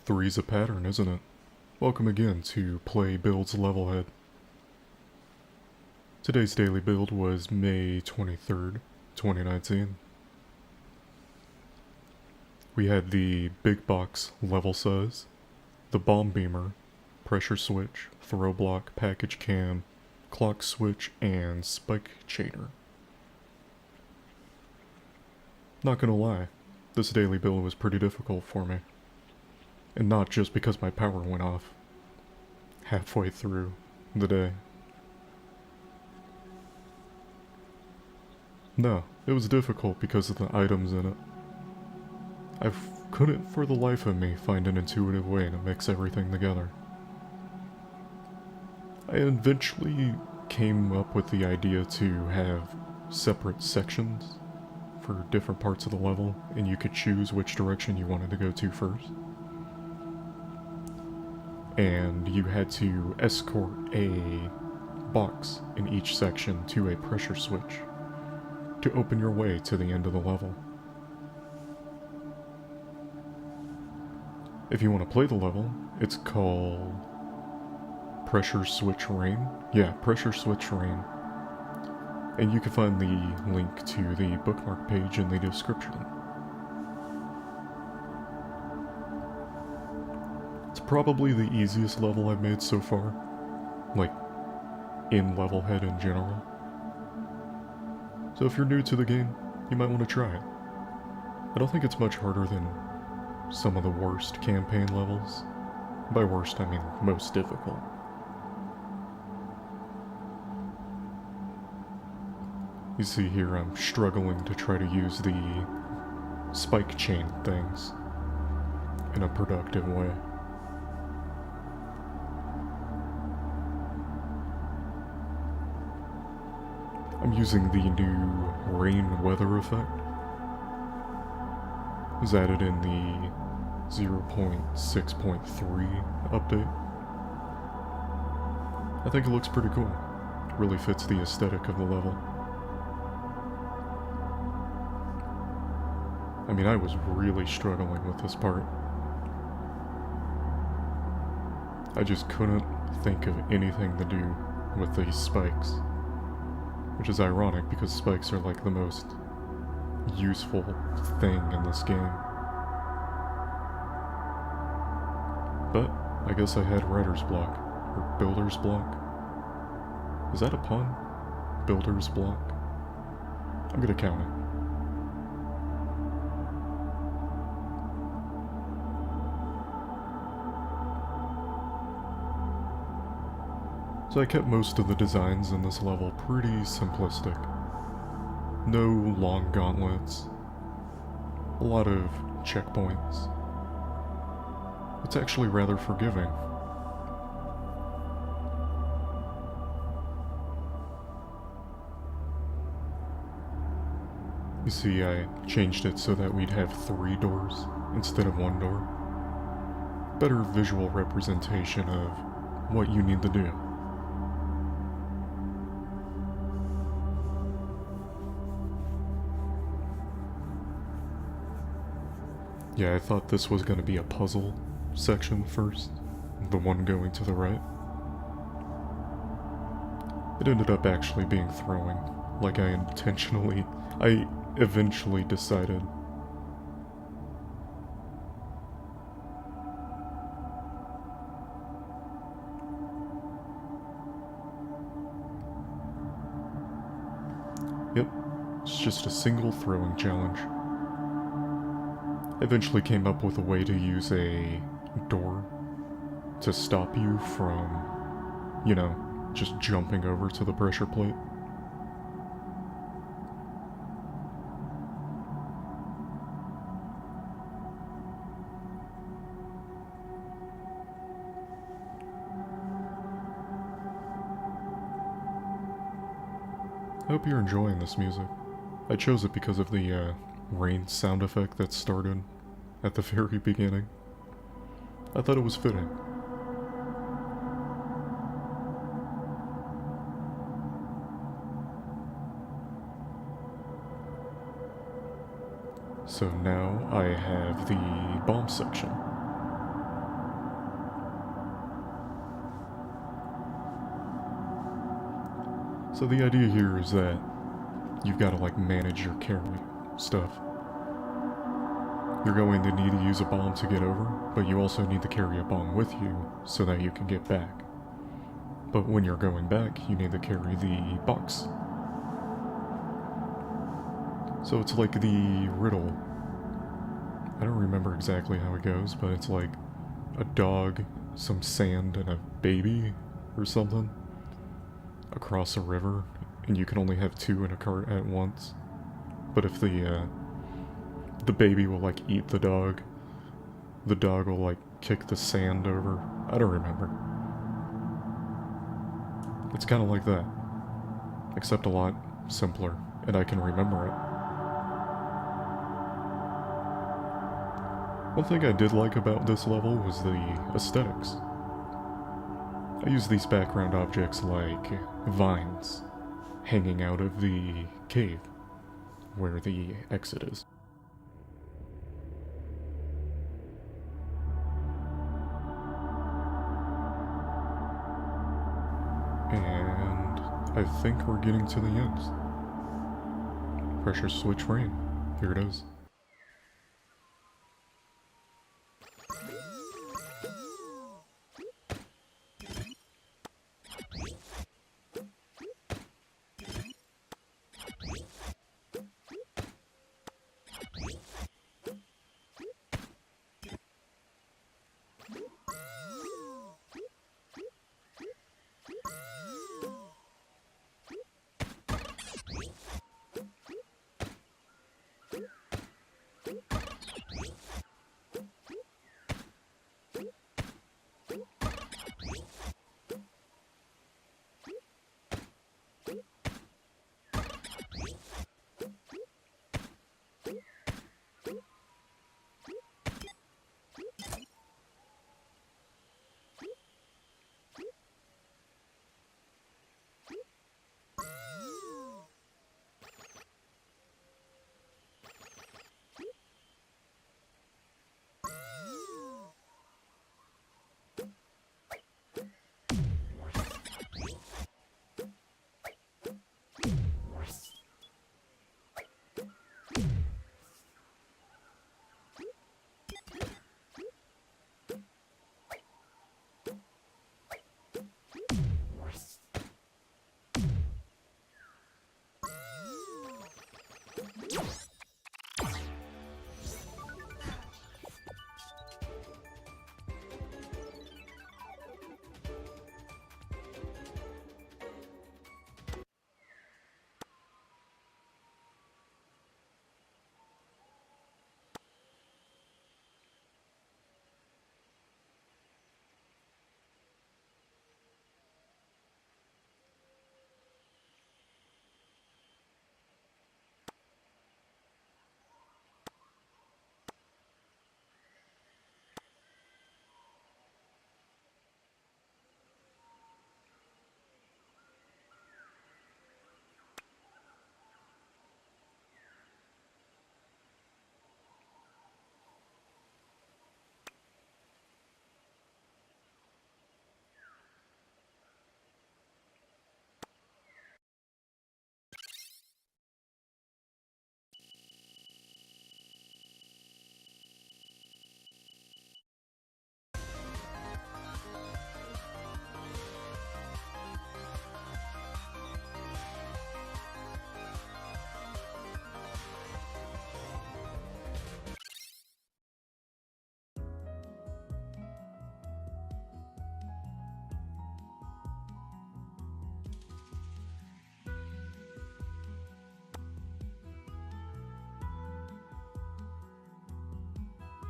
Three's a pattern, isn't it? Welcome again to Play Builds Levelhead. Today's daily build was May 23rd, 2019. We had the big box level size, the bomb beamer, pressure switch, throw block, package cam, clock switch, and spike chainer. Not gonna lie, this daily build was pretty difficult for me. And not just because my power went off halfway through the day. No, it was difficult because of the items in it. I couldn't for the life of me find an intuitive way to mix everything together. I eventually came up with the idea to have separate sections for different parts of the level, and you could choose which direction you wanted to go to first. And you had to escort a box in each section to a pressure switch to open your way to the end of the level. If you want to play the level, it's called Pressure Switch Rain. Yeah, Pressure Switch Rain. And you can find the link to the bookmark page in the description. It's probably the easiest level I've made so far. Like, in Levelhead in general. So if you're new to the game, you might want to try it. I don't think it's much harder than some of the worst campaign levels. By worst, I mean most difficult. You see here I'm struggling to try to use the spike chain things in a productive way. I'm using the new rain weather effect. It was added in the 0.6.3 update. I think it looks pretty cool. It really fits the aesthetic of the level. I mean, I was really struggling with this part. I just couldn't think of anything to do with these spikes. Which is ironic because spikes are like the most useful thing in this game. But I guess I had writer's block, or builder's block. Is that a pun? Builder's block? I'm gonna count it. So I kept most of the designs in this level pretty simplistic. No long gauntlets. A lot of checkpoints. It's actually rather forgiving. You see, I changed it so that we'd have 3 doors instead of 1 door. Better visual representation of what you need to do. Yeah, I thought this was going to be a puzzle section first, the one going to the right. It ended up actually being throwing, like I eventually decided. Yep, it's just a single throwing challenge. Eventually came up with a way to use a door to stop you from, you know, just jumping over to the pressure plate. I hope you're enjoying this music. I chose it because of the rain sound effect that started at the very beginning. I thought it was fitting. So now I have the bomb section. So the idea here is that you've got to like manage your carry stuff. You're going to need to use a bomb to get over, but you also need to carry a bomb with you so that you can get back. But when you're going back, you need to carry the box. So it's like the riddle. I don't remember exactly how it goes, but it's like a dog, some sand, and a baby or something across a river, and you can only have two in a cart at once. But if the baby will like eat the dog will like kick the sand over. I don't remember. It's kind of like that, except a lot simpler, and I can remember it. One thing I did like about this level was the aesthetics. I used these background objects like vines hanging out of the cave where the exit is. And I think we're getting to the end. Pressure switch rain. Here it is.